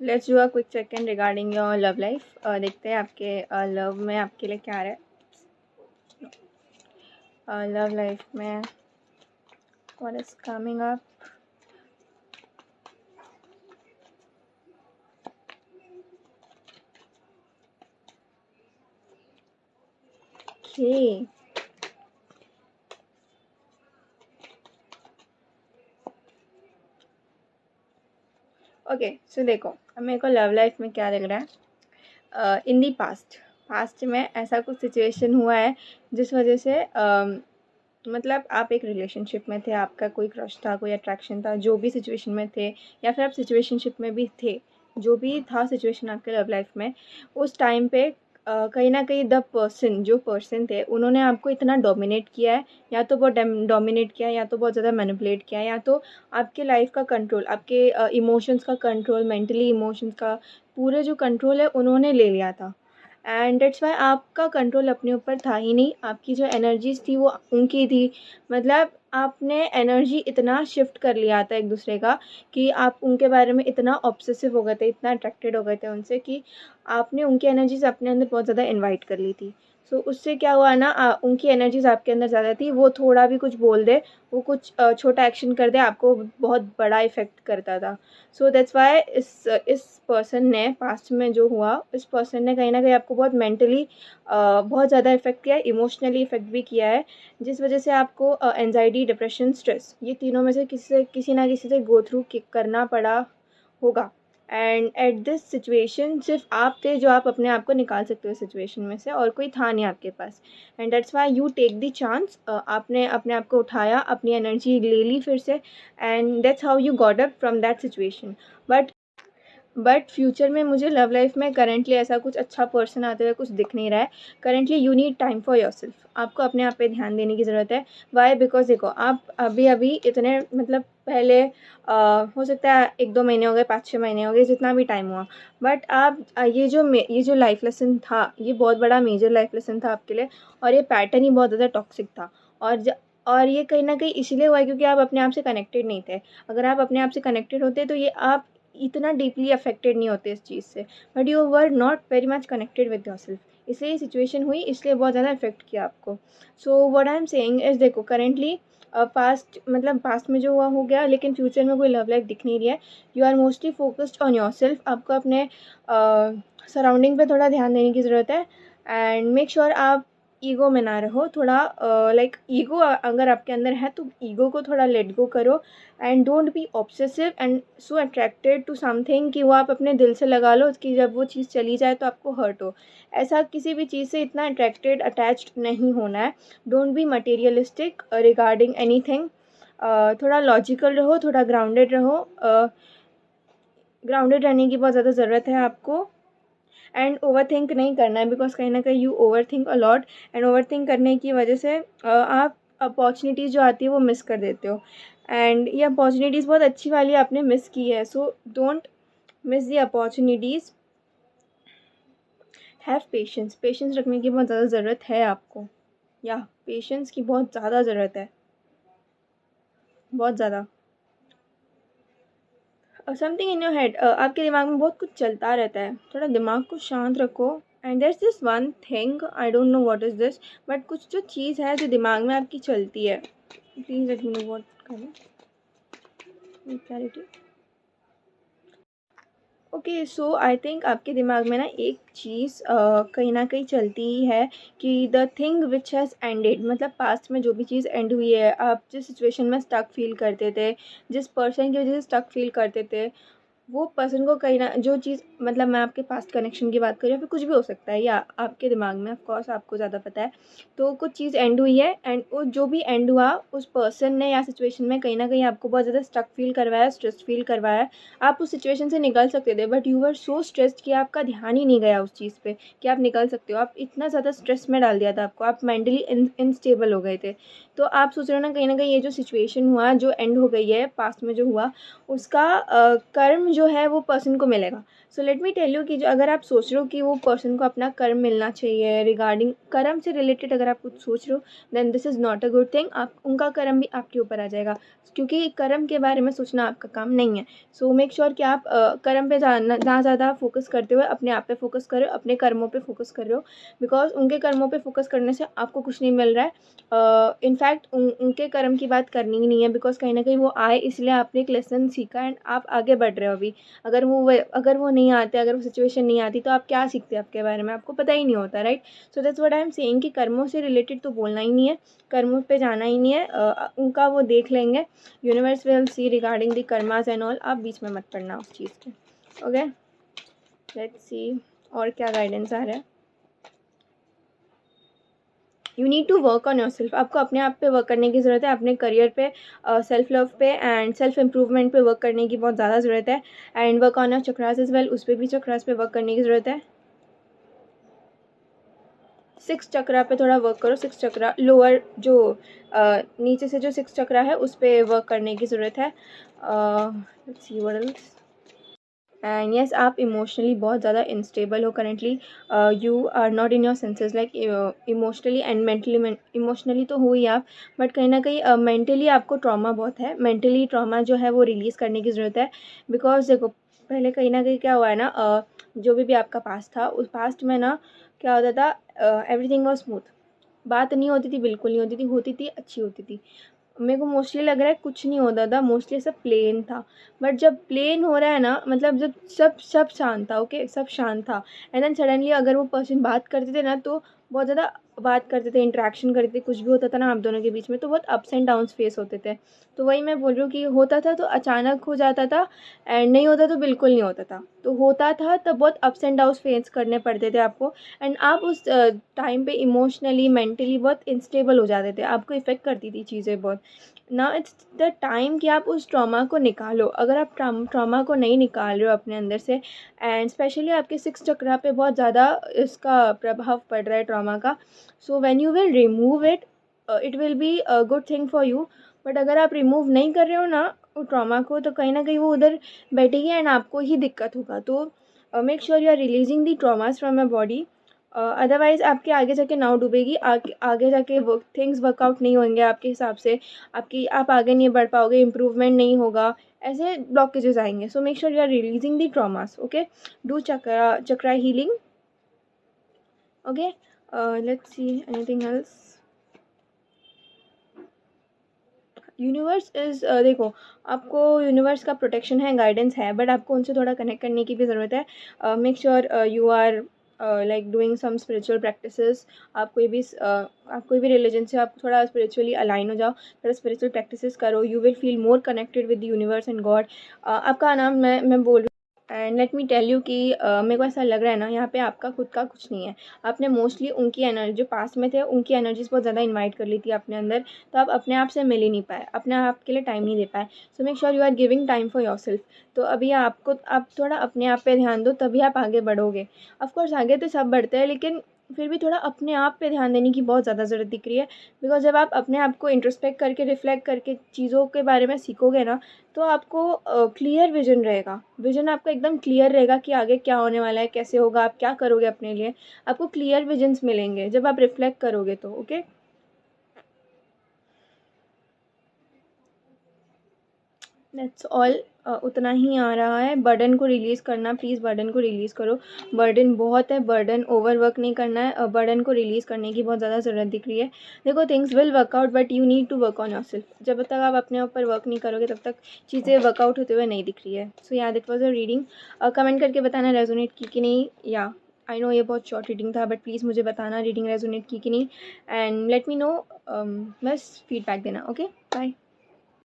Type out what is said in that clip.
Let's do a quick check in regarding your love life. देखते हैं आपके love में आपके लिए क्या आ रहा है। लव लाइफ में what is coming up. Okay okay so देखो, अब मेरे को लव लाइफ में क्या लग रहा है। इन दी पास्ट में ऐसा कुछ सिचुएशन हुआ है जिस वजह से मतलब आप एक रिलेशनशिप में थे, आपका कोई क्रश था, कोई अट्रैक्शन था, जो भी सिचुएशन में थे, या फिर आप सिचुएशनशिप में भी थे, जो भी था सिचुएशन आपके लव लाइफ में, उस टाइम पे कहीं ना कहीं जो पर्सन थे उन्होंने आपको इतना डोमिनेट किया है, या तो बहुत डोमिनेट किया है, या तो बहुत ज़्यादा मैनिपुलेट किया है, या तो आपके लाइफ का कंट्रोल, आपके इमोशंस का कंट्रोल, मेंटली इमोशंस का पूरे जो कंट्रोल है उन्होंने ले लिया था। एंड डेट्स वाई आपका कंट्रोल अपने ऊपर था ही नहीं, आपकी जो एनर्जीज थी वो उनकी थी। मतलब आपने एनर्जी इतना शिफ्ट कर लिया था एक दूसरे का कि आप उनके बारे में इतना ऑब्सेसिव हो गए थे, इतना अट्रैक्टेड हो गए थे उनसे कि आपने उनकी एनर्जीज अपने अंदर बहुत ज़्यादा इन्वाइट कर ली थी। सो उससे क्या हुआ ना, उनकी एनर्जीज आपके अंदर ज़्यादा थी, वो थोड़ा भी कुछ बोल दे, वो कुछ छोटा एक्शन कर दे, आपको बहुत बड़ा इफेक्ट करता था। सो दैट्स वाई इस पर्सन ने पास्ट में जो हुआ, इस पर्सन ने कहीं ना कहीं आपको बहुत मेंटली बहुत ज़्यादा इफेक्ट किया है, इमोशनली इफेक्ट भी किया है, जिस वजह से आपको एनजाइटी, डिप्रेशन, स्ट्रेस, ये तीनों में से किसी ना किसी से गो थ्रू करना पड़ा होगा। एंड एट दिस सिचुएशन सिर्फ आप थे जो आप अपने आप को निकाल सकते हो सिचुएशन में से, और कोई था नहीं आपके पास। And that's why you take the chance, आपने अपने आप को उठाया, अपनी एनर्जी ले ली फिर से, and that's how you got up from that situation. But future में मुझे लव लाइफ में करंटली ऐसा कुछ अच्छा पर्सन आते हुए कुछ दिख नहीं रहा है। Currently you need time for yourself, आपको अपने आप पे ध्यान देने की ज़रूरत है। वाई? बिकॉज देखो, आप अभी अभी इतने मतलब पहले हो सकता है 1-2 महीने हो गए, 5-6 महीने हो गए, जितना भी टाइम हुआ, बट आप ये जो लाइफ लेसन था, ये बहुत बड़ा मेजर लाइफ लेसन था आपके लिए, और ये पैटर्न ही बहुत ज़्यादा टॉक्सिक था। और ये कहीं ना कहीं इसलिए हुआ है क्योंकि आप अपने आप से कनेक्टेड नहीं थे। अगर आप अपने आप से कनेक्टेड होते तो ये आप इतना डीपली अफेक्टेड नहीं होते इस चीज़ से, but you were not very much connected with your self, इसलिए ये सिचुएशन हुई, इसलिए बहुत ज़्यादा इफेक्ट किया आपको। So what I am saying is, देखो करेंटली पास्ट में जो हुआ हो गया, लेकिन फ्यूचर में कोई लव लाइफ दिख नहीं रही है। You are mostly focused on yourself, आपको अपने सराउंडिंग पे थोड़ा ध्यान देने की ज़रूरत है। एंड मेक श्योर आप ईगो में ना रहो, थोड़ा लाइक ईगो अगर आपके अंदर है तो ईगो को थोड़ा लेट गो करो। And don't be obsessive and so attracted to something कि वो आप अपने दिल से लगा लो कि जब वो चीज़ चली जाए तो आपको हर्ट हो। ऐसा किसी भी चीज़ से इतना अट्रैक्टेड अटैच्ड नहीं होना है। Don't be materialistic regarding any thing. थोड़ा लॉजिकल रहो, थोड़ा ग्राउंडेड रहो। ग्राउंडेड रहने की बहुत ज़्यादा ज़रूरत है आपको। एंड ओवर थिंक नहीं करना है, बिकॉज कहीं ना कहीं you over think a lot, and over think करने की वजह से आप अपॉर्चुनिटीज़ जो आती है वो मिस कर देते हो। एंड ये अपॉर्चुनिटीज़ बहुत अच्छी वाली आपने मिस की है, so don't miss the opportunities. Have patience, patience रखने की बहुत ज़्यादा ज़रूरत है आपको, या पेशेंस की बहुत ज़्यादा ज़रूरत है, बहुत ज़्यादा। समथिंग इन योर हेड, आपके दिमाग में बहुत कुछ चलता रहता है, थोड़ा दिमाग को शांत रखो। And there this one thing, I don't know what is this, but कुछ जो चीज़ है जो दिमाग में आपकी चलती है। Please let me know what clarity. Okay, so I think आपके दिमाग में ना एक चीज़ कहीं ना कहीं चलती ही है कि the thing which has ended, मतलब पास्ट में जो भी चीज़ एंड हुई है, आप जिस सिचुएशन में स्टक फील करते थे, जिस पर्सन की वजह से स्टक फील करते थे, वो पर्सन को कहीं ना जो चीज़, मतलब मैं आपके पास्ट कनेक्शन की बात कर रही हूँ, फिर कुछ भी हो सकता है, या आपके दिमाग में, ऑफ कोर्स आपको ज़्यादा पता है। तो कुछ चीज़ एंड हुई है, एंड वो जो भी एंड हुआ उस पर्सन ने या सिचुएशन में कहीं ना कहीं आपको बहुत ज़्यादा स्टक फील करवाया, स्ट्रेस फील करवाया। आप उस सिचुएशन से निकल सकते थे, but you were so stressed कि आपका ध्यान ही नहीं गया उस चीज़ पे कि आप निकल सकते हो। आप इतना ज़्यादा स्ट्रेस में डाल दिया था आपको, आप मेंटली इनस्टेबल हो गए थे। तो आप सोच रहे हो ना कहीं ये जो सिचुएशन हुआ, जो एंड हो गई है पास्ट में जो हुआ, उसका कर्म जो है वो पर्सन को मिलेगा। So let me tell you कि जो अगर आप सोच रहे हो कि वो पर्सन को अपना कर्म मिलना चाहिए, रिगार्डिंग कर्म से रिलेटेड अगर आप कुछ सोच रहे हो, then this is not a good thing. आप उनका कर्म भी आपके ऊपर आ जाएगा, क्योंकि कर्म के बारे में सोचना आपका काम नहीं है। सो मेक श्योर कि आप कर्म पे ना ज़्यादा फोकस करते हुए अपने आप पे फोकस करो, अपने कर्मों पे फोकस कर रहे हो, बिकॉज उनके कर्मों पे फोकस करने से आपको कुछ नहीं मिल रहा है। इनफैक्ट उनके कर्म की बात करनी ही नहीं है, बिकॉज कहीं ना कहीं वो आए इसलिए आपने एक लेसन सीखा एंड आप आगे बढ़ रहे हो अभी। अगर वो नहीं आते, अगर वो सिचुएशन नहीं आती, तो आप क्या सीखते आपके बारे में, आपको पता ही नहीं होता, right. So that's what I am saying कि कर्मों से रिलेटेड तो बोलना ही नहीं है, कर्मों पे जाना ही नहीं है। उनका वो देख लेंगे, universe will see regarding the karmas and all. आप बीच में मत पड़ना उस चीज़ के। ओके, लेट्स सी और क्या गाइडेंस आ रहा है। You need to work on yourself. आपको अपने आप पे वर्क करने की ज़रूरत है, अपने करियर पे, सेल्फ लव पे एंड सेल्फ इम्प्रूवमेंट पे वर्क करने की बहुत ज़्यादा ज़रूरत है। And work on your chakras is well, उस पर भी चक्रास पे वर्क करने की ज़रूरत है। 6 चक्रा पे थोड़ा वर्क करो। 6 चक्रा लोअर जो नीचे से जो 6 चक्रा है उस पर वर्क करने की ज़रूरत है। Let's see what else. And yes, आप इमोशनली बहुत ज़्यादा इंस्टेबल हो currently. You are not in your senses, like emotionally and mentally. Emotionally तो हो ही आप, बट कहीं ना कहीं मेंटली आपको ट्रॉमा बहुत है। मेंटली ट्रॉमा जो है वो रिलीज़ करने की ज़रूरत है, बिकॉज देखो पहले कहीं ना कहीं क्या हुआ है ना, जो भी आपका पास्ट था, उस पास्ट में ना क्या होता था, एवरीथिंग वॉज स्मूथ। बात नहीं होती थी, बिल्कुल नहीं होती थी अच्छी होती थी। मेरे को मोस्टली लग रहा है कुछ नहीं होता था, मोस्टली सब प्लेन था। बट जब प्लेन हो रहा है ना, मतलब जब सब शांत था, ओके सब शांत था, एंड देन सडनली अगर वो पर्सन बात करते थे ना, तो बहुत ज़्यादा बात करते थे, इंटरेक्शन करते थे, कुछ भी होता था ना आप दोनों के बीच में, तो बहुत अप्स एंड डाउन्स फेस होते थे। तो वही मैं बोल रही हूँ कि होता था तो अचानक हो जाता था, एंड नहीं होता तो बिल्कुल नहीं होता था। तो होता था तब बहुत अप्स एंड डाउन्स फेस करने पड़ते थे आपको, एंड आप उस टाइम पे इमोशनली मेंटली बहुत इंस्टेबल हो जाते थे, आपको इफ़ेक्ट करती थी चीज़ें बहुत। ना इट्स द टाइम कि आप उस ट्रॉमा को निकालो। अगर आप ट्रॉमा को नहीं निकाल रहे हो अपने अंदर से, एंड स्पेशली आपके 6 चक्रा पे बहुत ज़्यादा इसका प्रभाव पड़ रहा है ट्रॉमा का, so when you will remove it, it will be a good thing for you. But अगर आप रिमूव नहीं कर रहे हो ना वो ट्रॉमा को, तो कहीं ना कहीं वो उधर बैठेगी एंड आपको ही दिक्कत होगा। तो make sure you are releasing the traumas from your body, otherwise आपके आगे जाके नाव डूबेगी, आगे जाके थिंग्स वर्कआउट नहीं होंगे आपके हिसाब से, आप आगे नहीं बढ़ पाओगे, इम्प्रूवमेंट नहीं होगा, ऐसे ब्लॉकेजेस आएंगे। So make sure you are releasing the traumas. Okay, do chakra healing. Okay, let's see anything else. Universe is देखो, आपको यूनिवर्स का प्रोटेक्शन है, गाइडेंस है, बट आपको उनसे थोड़ा कनेक्ट करने की भी ज़रूरत है। Make sure you are like doing some spiritual practices. आप कोई भी रिलीजन से आप थोड़ा स्पिरिचुअली अलाइन हो जाओ, थोड़ा स्पिरिचुअल प्रैक्टिसेस करो, you will feel more connected with the universe and God. आपका नाम मैं बोल रही हूँ, and let me tell you कि मेरे को ऐसा लग रहा है ना, यहाँ पे आपका खुद का कुछ नहीं है। आपने मोस्टली उनकी एनर्जी जो पास्ट में थे, उनकी एनर्जीज बहुत ज़्यादा इन्वाइट कर ली थी अपने अंदर, तो आप अपने आप से मिल ही नहीं पाए, अपने आप के लिए टाइम नहीं दे पाए। So make sure you are giving time for yourself. तो अभी आप थोड़ा अपने आप पे ध्यान दो, तभी आप आगे बढ़ोगे। ऑफकोर्स आगे तो सब बढ़ते हैं, लेकिन फिर भी थोड़ा अपने आप पे ध्यान देने की बहुत ज़्यादा ज़रूरत दिख रही है। बिकॉज जब आप अपने आप को इंट्रोस्पेक्ट करके, रिफ्लेक्ट करके चीज़ों के बारे में सीखोगे ना, तो आपको क्लियर विजन रहेगा। विजन आपका एकदम क्लियर रहेगा कि आगे क्या होने वाला है, कैसे होगा, आप क्या करोगे अपने लिए। आपको क्लियर विजन्स मिलेंगे जब आप रिफ्लेक्ट करोगे तो। Okay, that's all. उतना ही आ रहा है। बर्डन को रिलीज़ करना, प्लीज़ बर्डन को रिलीज़ करो। बर्डन बहुत है, बर्डन ओवरवर्क नहीं करना है, बर्डन को रिलीज़ करने की बहुत ज़्यादा ज़रूरत दिख रही है। देखो things will work out, but you need to work on yourself. जब तक आप अपने ऊपर वर्क नहीं करोगे तब तक चीज़ें वर्कआउट होते हुए नहीं दिख रही है। सो या that was a reading. Comment करके बताना रेजोनेट की कि नहीं। या आई नो ये बहुत शॉर्ट रीडिंग था, बट प्लीज़ मुझे बताना रीडिंग रेजोनेट की कि नहीं, एंड लेट मी नो। बस फीडबैक देना। Okay, bye.